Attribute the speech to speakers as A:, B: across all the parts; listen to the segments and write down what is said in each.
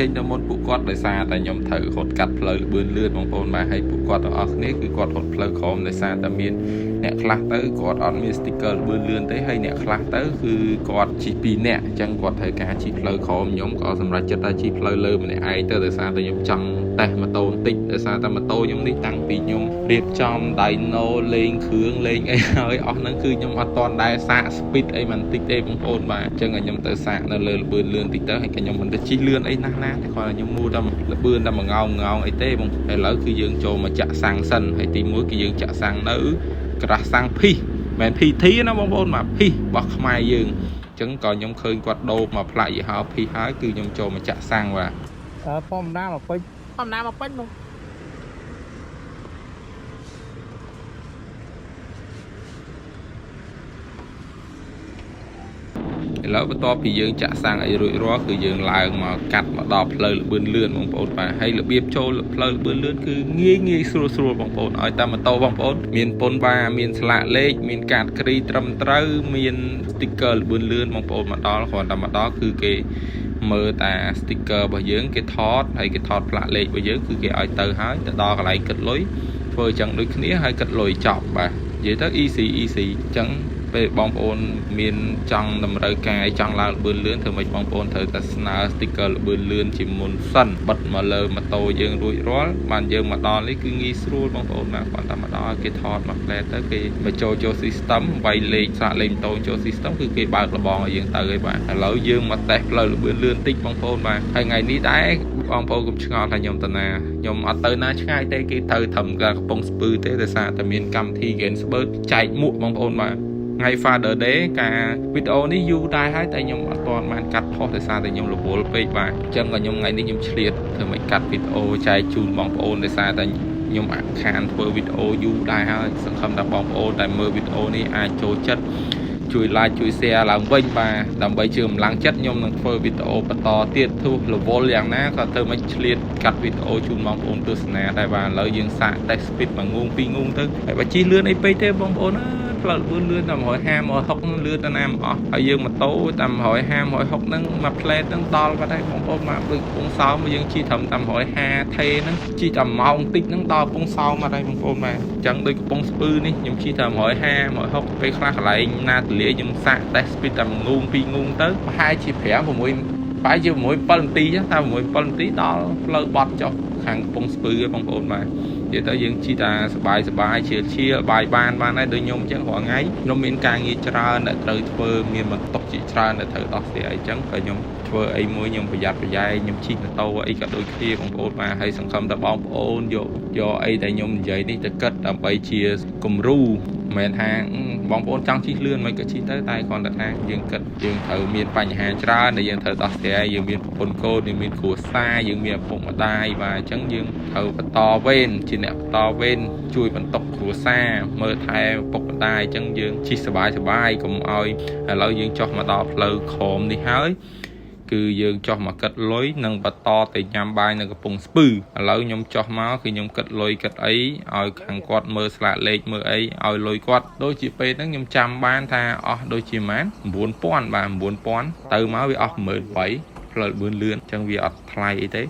A: ចេញទៅមុនពួកគាត់ដោយសារតែខ្ញុំត្រូវរត់កាត់ផ្លូវលឿនលឿនបងប្អូនបាទហើយពួកគាត់ទាំងអស់គ្នាគឺគាត់រត់ផ្លូវក្រមដោយសារតែមានអ្នកខ្លះទៅគាត់អត់មាន sticker លឿនលឿនទេហើយអ្នកខ្លះទៅគឺគាត់ជិះ2នាក់អញ្ចឹងគាត់ត្រូវការជិះផ្លូវក្រមខ្ញុំក៏សម្រេចចិត្តថាជិះផ្លូវលើម្នាក់ឯងទៅដោយសារតែខ្ញុំចង់តេស្តម៉ូតូបន្តិចដោយសារតែម៉ូតូខ្ញុំនេះតាំងពីខ្ញុំរៀបចំដៃណូលេងគ្រឿងលេងអីហើយអស់ហ្នឹងគឺខ្ញុំអត់ទាន់ដែរសាក speed អីមិនតិចទេបងប្អូនបាទអញ្ចឹងខ្ញុំទៅសាកនៅលើលឿនលឿនតិចទៅហើយខ្ញុំមិនទៅជិះលឿនអីណាស់ណាតែគាត់ខ្ញុំមូលតែលឿនតែមួយងោងអីទេបងឥឡូវគឺយើងចូលមកចាក់សាំងសិនហើយទី1គឺយើងចាក់សាំងនៅក្រាស់សាំងភីសមិន PT ណាបងប្អូនបាទភីសរបស់ខ្មែរយើងអញ្ចឹងក៏ខ្ញុំឃើញគាត់ដូរមកផ្លាកយីហោភីសហើយគឺខ្ញុំចូលមកចាក់សាំងបាទធម្មតាមកពេញធម្មតាមកពេញបងឥឡូវបន្ទាប់ពីយើងចាក់សាំងអីរួចរាល់គឺយើងឡើងមកកាត់មកដល់ផ្លូវលឿនលឿនបងប្អូនបាទហើយរបៀបចូលផ្លូវលឿនលឿនគឺងាយស្រួលបងប្អូនឲ្យតាមម៉ូតូបងប្អូនមានពុនបាមានស្លាកលេខមានកាតគ្រីត្រឹមត្រូវមាន sticker លឿនលឿនបងប្អូនមកដល់គ្រាន់តែមកដល់គឺគេមើលតា sticker របស់យើងគេថតហើយគេថតផ្លាកលេខរបស់យើងគឺគេឲ្យទៅហើយទៅដល់កន្លែងគិតលុយធ្វើអញ្ចឹងដូចគ្នាហើយគិតលុយចប់បាទនិយាយទៅ easy អញ្ចឹងពេលបងប្អូនមានចង់តម្រូវការចង់ឡើងលឿនលឿនធ្វើម៉េចបងប្អូនត្រូវតែស្នើ sticker លឿនលឿនជាមុនសិនបិទមកលើម៉ូតូយើងរួចរាល់បានយើងមកដល់នេះគឺងាយស្រួលបងប្អូនណាគាត់តែមកដល់គេថតមកផ្លែទៅគេមកចូល system វាយលេខស្រាកលេខម៉ូតូចូល system គឺគេបើកលបងឲ្យយើងទៅហើយបាទឥឡូវយើងមកតេស្តផ្លូវលឿនលឿនតិចបងប្អូនបាទហើយថ្ងៃនេះដែរបងប្អូនកុំឆ្ងល់ថាខ្ញុំទៅណាខ្ញុំអត់ទៅណាឆ្ងាយទេគេទៅត្រឹមកំពង់ស្ពឺទេដោយសារតែមានកម្មវិធី Gainsburg ចែកមួកបងប្អូនបាទថ្ងៃ Father Day ការវីដេអូនេះយូរដែរហើយតែខ្ញុំអត់ទាន់បានកាត់ផុសដោយសារតែខ្ញុំរវល់ពេកបាទអញ្ចឹងក៏ខ្ញុំថ្ងៃនេះខ្ញុំឆ្លៀតធ្វើមិនកាត់វីដេអូចែកជូនបងប្អូនដោយសារតែខ្ញុំអាក់ខានធ្វើវីដេអូយូរដែរហើយសង្ឃឹមថាបងប្អូនដែលមើលវីដេអូនេះអាចចូលចិត្តជួយ like ជួយ share ឡើងវិញបាទដើម្បីជឿកម្លាំងចិត្តខ្ញុំនឹងធ្វើវីដេអូបន្តទៀតទោះរវល់យ៉ាងណាក៏ធ្វើមិនឆ្លៀតកាត់វីដេអូជូនបងប្អូនទស្សនាដែរបាទឥឡូវយើងសាក test speed មួយងូងពីរងូងទៅហើយបើជិះលឿនអីពេកទេបងប្អូនផ្លូវលឿនតាម150 160លឿនទៅណាមិនអស់ហើយយើងម៉ូតូតាម150 160ហ្នឹងមួយផ្លែតហ្នឹងដល់បាត់ហើយបងប្អូនមកដូចពងសោមយើងជិះត្រឹមតាម150ថេហ្នឹងជិះតែម៉ោងតិចហ្នឹងដល់ពងសោមបាត់ហើយបងប្អូនបាទអញ្ចឹងដូចកំពង់ស្ពឺនេះខ្ញុំជិះតែ150 160ពេលខ្លះកន្លែងណាទលាខ្ញុំសាក test speed តាមងូង2ងូងទៅប្រហែលជា5 6បែរជា6 7នាទីចឹងតែ6 7នាទីដល់ផ្លូវបត់ចុះខាងកំពង់ស្ពឺឯងបងប្អូនបាទនិយាយទៅយើងជិះតាសបាយឈៀលបាយបានហើយដូចខ្ញុំអញ្ចឹងរាល់ថ្ងៃខ្ញុំមានការងារច្រើនដែលត្រូវធ្វើមានបន្ទុកជាច្រើនដែលត្រូវដោះស្រាយអីចឹងក៏ខ្ញុំធ្វើអីមួយខ្ញុំប្រយ័ត្នប្រយែងខ្ញុំជិះម៉ូតូអីក៏ដូចគ្នាបងប្អូនបាទហើយសង្ឃឹមថាបងប្អូនយកអីដែលខ្ញុំនិយាយនេះទៅគិតដើម្បីជាគំរូមិនមែនថាបងប្អូនចង់ជិះលឿនមិនក៏ជិះទៅតែគ្រាន់តែថាយើងគិតយើងត្រូវមានបញ្ហាច្រើនដែលយើងត្រូវដោះស្រាយយើងមានប្រពន្ធកូនយើងមានគ្រួសារយើងមានឪពុកម្ដាយបាទអញ្ចឹងយើងត្រូវបន្តវេនជាអ្នកបន្តវេនជួយបន្ទុកគ្រួសារមើលថែឪពុកម្ដាយអញ្ចឹងយើងជិះសบายកុំឲ្យឥឡូវយើងចុះមកដល់ផ្លូវក្រមនេះហើយគឺយើងចុះមកគិតលុយនិងបន្តទៅញ៉ាំបាយនៅកំពង់ស្ពឺឥឡូវខ្ញុំចុះមកគឺខ្ញុំគិតលុយគិតអីឲ្យខាងគាត់មើលស្លាកលេខមើលអីឲ្យលុយគាត់ដូចជាពេលហ្នឹងខ្ញុំចាំបានថាអស់ដូចជាម៉ាន 9000 បាទ 9000 ទៅមកវាអស់ 18000 ផ្លូវលឿនអញ្ចឹងវាអត់ថ្លៃអីទេ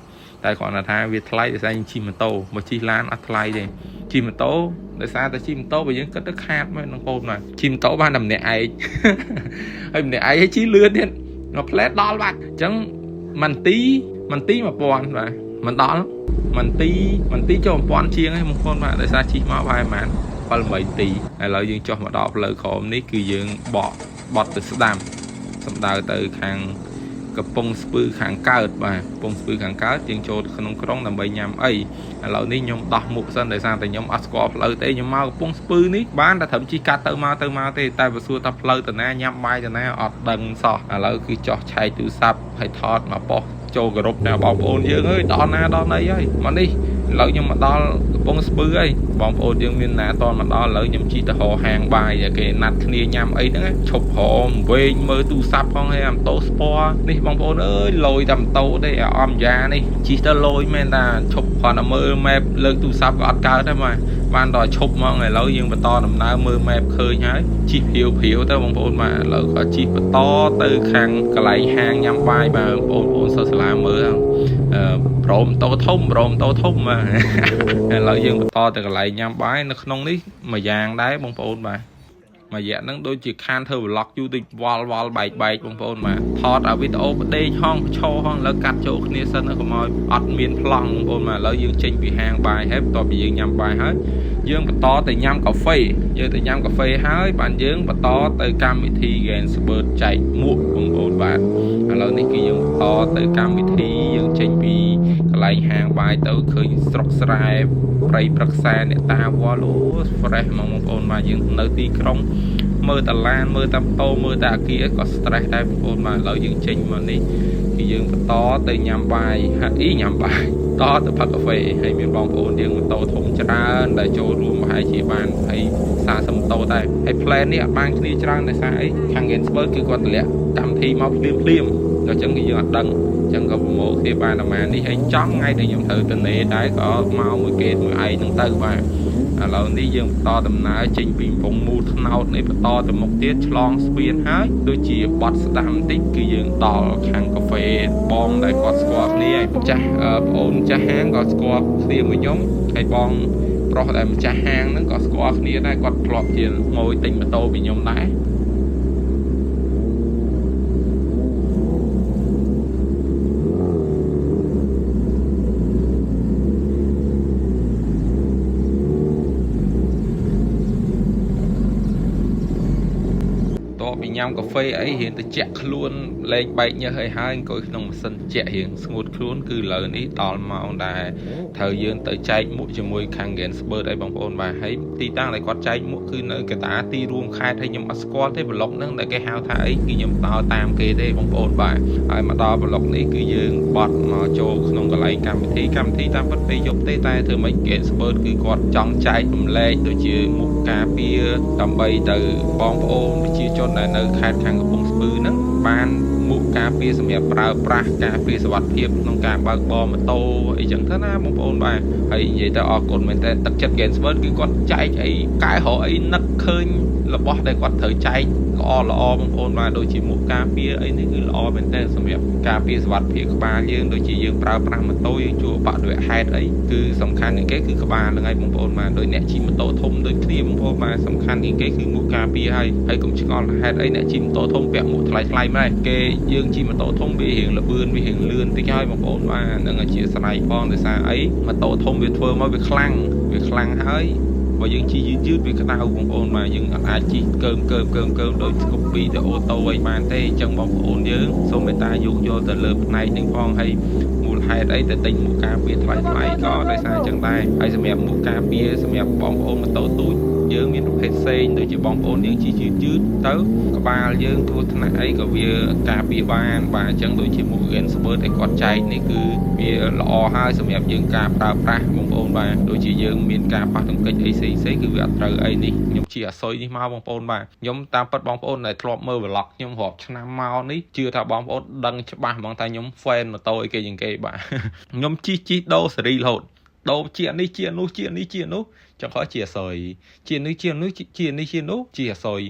A: តែគ្រាន់តែថាវាថ្លៃដោយសារយើងជិះម៉ូតូមកជិះឡានអត់ថ្លៃទេជិះម៉ូតូដោយសារតែជិះម៉ូតូបើយើងគិតទៅខាតមកនឹងបងប្អូនបាទជិះម៉ូតូបានតែម្នាក់ឯងហើយម្នាក់ឯងឲ្យជិះលឿនទៀតមកផ្លែតដល់បាត់អញ្ចឹងមិនទី1000បាទមិនដល់មិនទីចូល1000ជាងឯងបងប្អូនបាទដោយសារជិះមកបាយប្រហែល 7 8ទីឥឡូវយើងចុះមកដល់ផ្លូវក្រមនេះគឺយើងបត់ទៅស្ដាំសំដៅទៅខាងកំពង់ស្ពឺខាងកើតបាទកំពង់ស្ពឺខាងកើតយើងចូលក្នុងក្រុងដើម្បីញ៉ាំអីឥឡូវនេះខ្ញុំដោះមុខសិនដោយសារតែខ្ញុំអត់ស្គាល់ផ្លូវទេខ្ញុំមកកំពង់ស្ពឺនេះបានតែត្រឹមជិះកាត់ទៅមកទេតែបើសួរថាផ្លូវទៅណាញ៉ាំបាយទៅណាអត់ដឹងសោះឥឡូវគឺចោះឆែកទូរស័ព្ទហើយថតមកប៉ុសចូលគោរពដល់បងប្អូនយើងអើយដល់ណាដល់ណីហើយមកនេះឥឡូវខ្ញុំមកដល់កំពង់ស្ពឺហើយបងប្អូនយើងមានណាតមកដល់ឥឡូវខ្ញុំជិះទៅរកហាងបាយគេណាត់គ្នាញ៉ាំអីហ្នឹងឈប់រមវែងមើលទូរស័ព្ទផងហើយអាម៉ូតូស្ពណ៌នេះបងប្អូនអើយលយតែម៉ូតូទេអមយ៉ានេះជិះទៅលយមែនតាឈប់គ្រាន់តែមើល map លើកទូរស័ព្ទក៏អត់កើតដែរបាទ ban đòi chụp mọi người lâu nhưng mà to nằm ná mơ mẹp khơi nhái chi phiếu tới bóng bồn mà lâu có chi mà to từ khăn cái lấy hàng nhắm vai mà bồn sơ sả mơ không rộm tô thông mà lâu nhưng mà to từ cái lấy nhắm vai nó không ní mà vàng đấy bóng bồn mà dạ nó đôi chỉ khan thơ lọc du tịch wall bài bóng bồn mà thọt ở video đây hong cho hong lỡ cắt chỗ kia sân nó không ai ọt miền plong bóng bồn mà lỡ dương trình bị hàng bài hết to bị dương nhắm bài hết dương và to từ nhắm cà phê dương từ nhắm cà phê hết bạn dương và to từ cam vị thi ghen spurt chạy muộn bóng bồn bạn lỡ này kia dương to từ cam vị thi dương trình bị lấy hàng bài tới khơi sọc sài bay bạc xa để ta qua lúa fresh mong bồn mà dương nơi ti krong mơ tà lan mơ tam tô mơ tà kia có stress đây bồn mà lỡ dương trình mà đi thì dương to từ nhắm bài ý nhắm bài to từ phát cà phê hay miền bong bồn dương tô thùng chả để cho luôn hai chị bạn hay xa sầm tô đây hay plan này ban kia chả để xa ấy hàng nghìn spurt cứ còn lẹ cảm thi mau liêm rồi chẳng cái dương đằng chẳng có một khi ba làm ăn đi hay chóng ngay từ nhóm thử tình này đấy có mau mười kê mười ai nâng tư ba lâu đi dương to tầm nãy trình bị vùng mù thao này to từ một tiết long spin hết tôi chỉ bật đam tích cái dương đỏ hàng cà phê bom đại quạt squat này cha ổn cha hang có squat thì mới nhóm hay bom pro đại cha hang nó có squat này đây quạt lọt tiền ngồi tình mà tô bị nhóm đá bị nhâm cà phê ấy hiện từ chẹt luôn lên bay như hơi hai coi nông sân chẹt hiện ngột luôn cứ lời ní tò mò đà thời gian tới chạy mũi cho môi khang gen spur đây bằng ôn và thấy ti tăng lại quạt chạy mũi cứ nơi cái tá ti ruộng khai thấy nhầm squat thế blog nâng lại cái hao thái cứ nhầm to tam kê đây bằng ôn và ai mà to blog ní cứ dương bọt mà cho nông cái lấy cam thi tam bất bị dùng tê tay thường mấy gen spur cứ quạt trong chạy lên rồi chưa một cà phê tầm bay từ bong ôn chia cho này nơi khai thang của bông spur nó ban mũ cà phê sầm đẹp pra cà phê sวัสดิ์ភាពក្នុងការបើកបរម៉ូតូអីចឹងទៅណាបងប្អូនបាទហើយនិយាយទៅអរគុណមែនតើទឹកចិត្ត Gensburg គឺគាត់ចែកអីកែរកអីនឹកឃើញរបស់ដែលគាត់ត្រូវចែកល្អបងប្អូនបាទដូចជាមុខការពារអីនេះគឺល្អមែនតើសម្រាប់ការពារសុវត្ថិភាពក្បាលយើងដូចជាយើងប្រើប្រាស់ម៉ូតូយើងជួបបាក់ដោយហេតុអីគឺសំខាន់ជាងគេគឺក្បាលហ្នឹងហើយបងប្អូនបាទដោយអ្នកជិះម៉ូតូធំដូចគ្នាបងប្អូនបាទសំខាន់ជាងគេគឺមុខការពារហើយកុំឆ្ងល់ហេតុអីអ្នកជិះម៉ូតូធំពាក់មុខថ្លៃម្ល៉េះគេយើងជិះម៉ូតូធំវារៀងលឿនវារៀងលឿនតិចហើយបងប្អូនបាទនឹងជាស្រ័យផងដោយសារអីម៉ូតូធំវាធ្វើមកវាខ្លាំងហើយបើយើងជិះយឺតវាក្តៅបងប្អូនបាទយើងអាចជិះកើមដោយស្គប់ពីទៅអូតូអីបានទេអញ្ចឹងបងប្អូនយើងសូមមេត្តាយកទៅលើផ្នែកនេះផងហើយមូលហេតុអីទៅទិញមុខការពារថ្លៃក៏ដោយសារអញ្ចឹងដែរហើយសម្រាប់មុខការពារសម្រាប់បងប្អូនម៉ូតូទូចយើងមានប្រភេទផ្សេងដូចជាបងប្អូនយើងជិះយឺតទៅក្បាលយើងគ្រោះថ្នាក់អីក៏វាការពារបានបាទអញ្ចឹងដូចជាមុខ Gensburg ដែលគាត់ចែកនេះគឺវាល្អហើយសម្រាប់យើងការប្រើប្រាស់បងប្អូនបាទដូចជាយើងមានការប៉ះទង្គិចអីផ្សេងគឺវាអត់ត្រូវអីនេះខ្ញុំជិះអសុយនេះមកបងប្អូនបាទខ្ញុំតាមពិតបងប្អូនដែលធ្លាប់មើល vlog ខ្ញុំរាប់ឆ្នាំមកនេះជឿថាបងប្អូនដឹងច្បាស់ហ្មងថាខ្ញុំ fan ម៉ូតូអីគេជាងគេបាទខ្ញុំជិះដូរសេរីរហូតដូរជានេះជានោះចង្ខុសជាអសុយជានេះជានោះជាអសុយ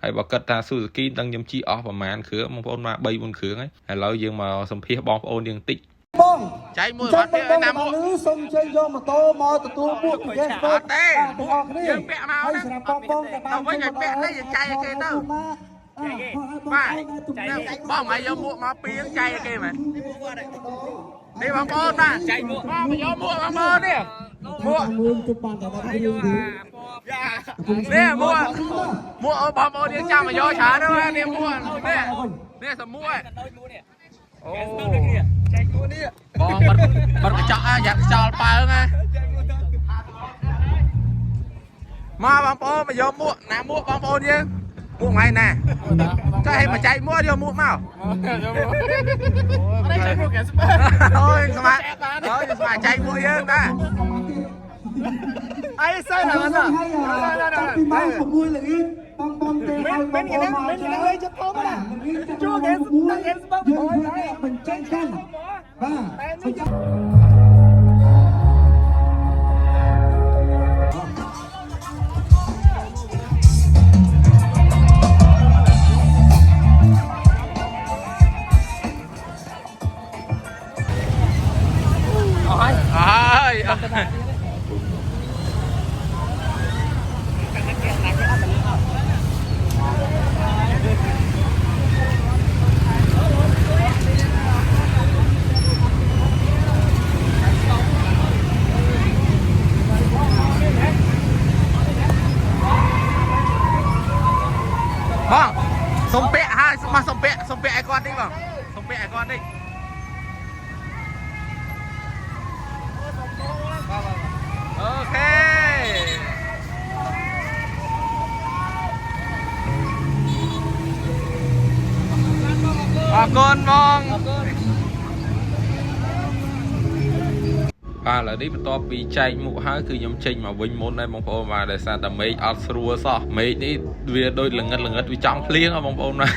A: ហើយបើគិតថា Suzuki ដឹងខ្ញុំជិះអស់ប្រហែលគ្រឿងបងប្អូនមក 3-4 គ្រឿងហើយឥឡូវយើងមកសម្ភាសបងប្អូនយើងតិចបងចៃមួយអត់មានណាមកសុំជើញយកម៉ូតូមកទទួលពួកពីគេទៅទេបងប្អូនគ្នាយើងពាក់មកហើយសម្រាប់បងតែបានវិញឲ្យពាក់នេះយើងចៃឲ្យគេទៅបាទបងមកយកមួកមកពីងចៃឲ្យគេមែននេះបងប្អូនបាទចៃមួកមកយកមួកមកមើលនេះមួកទៅបានតែដល់យើងនេះមួកបងប្អូនយើងចាំមកយកច្រើនទៅនេះមួកនេះសមួកអូចែកខ្លួននេះបងបិទកញ្ចក់យ៉ាប់ខ្យល់បើងមកបងប្អូនមកយកមួកណាមួកបងប្អូនយើងមួកថ្ងៃណាចែកឲ្យមកចែកមួកយកមួកមកអូយចែកមួកគេស្បើអូយស្មាចែកមួកយើងតាអីសិនណាណាពីមក6ល្ងាចបងទេឲ្យបងប្អូនមកមិនលេងចិត្តធំណាជួគេស្បើអូយមិនចេញកាន់បាទ con đi vào không mẹ con đi ok bà con mong và là đi to bị chạy mũ haiคือยมเชงมาวิ่งมนได้บางปอนมาได้ซาแต่ไม่อัดสรัวซะไม่นี่เวียโดยหลังเงินวิจารณ์เพลี้ยงบางปอนนะ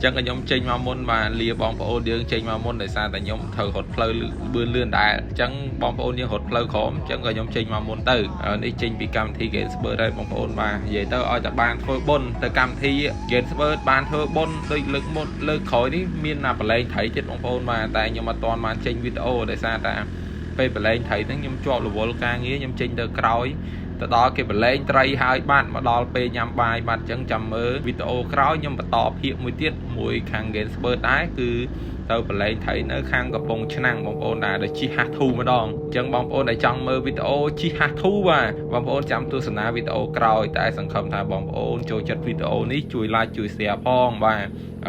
A: จังก็ยมเชงมามนมาเลียบางปอนเดียงเชงมามนได้ซาแต่ยมเธอหดเพลย์เบื่อเลื่อนได้จังบางปอนยังหดเพลย์ขอมจังก็ยมเชงมามนตื่นนี่เชงปีกรรมที่เกณฑ์เบอร์ได้บางปอนมาใหญ่เตอร์เอาจากบ้านเฟอร์บนแต่กรรมที่เกณฑ์เบอร์บ้านเฟอร์บนโดยเลิกหมดเลิกขอยนี่มีนาปเลยไถเจ็ดบางปอนมาแต่ยมมาตอนมาเชงวิดีโอได้ซาแต่ไปบรรเลงไทยทั้งยมจอบหรือวอลกาเงี้ยยมจิงเดอร์กรอยแต่ต่อเก็บบรรเลงไตรหายบ้านมาดอลไปยำบายบัดจังจำมือวิดีโอกรอยยมมาตอบเพียงมวยเตี้ยมวยคางเกนสเปิร์ได้คือเติมบรรเลงไทยเนื้อข้างกับปงชนังบางโอนได้โดยชีฮัทูมาดองจังบางโอนได้จังมือวิดีโอชีฮัทูว่าบางโอนจำตัวสนาวิดีโอกรอยแต่สังคมไทยบางโอนโจจัดวิดีโอนี้จุยไลจุยเสียพองว่า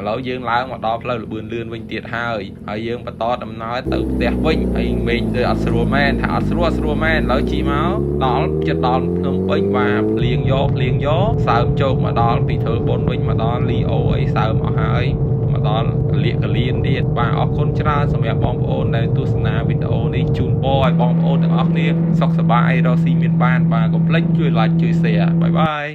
A: แล้วยืงล้างมาดอเพลย์เบือนเลื่อนวิ่งเตียดให้ยืงปะตอดำน้อยตึกเตียวิ่งไอ้เมย์โดยอัศรัวแมนถ้าอัศรัวแมนแล้วชีม้าดอจะดอนเพิ่มวิ่งมาเลี้ยงโยสาวโจกมาดอปีเธอบนวิ่งมาดอลีโอไอ้สาวมาให้มาดอเลี้ยกเลียนเดียดว่าออกคนชราสมัยบอมโอนในตัวสนาวิดีโอนี้จูนบอยบอมโอนถึงออกเนี่ยสกสบายเราซีเมียนบ้านมาก็เพลงช่วยลายช่วยเสียบาย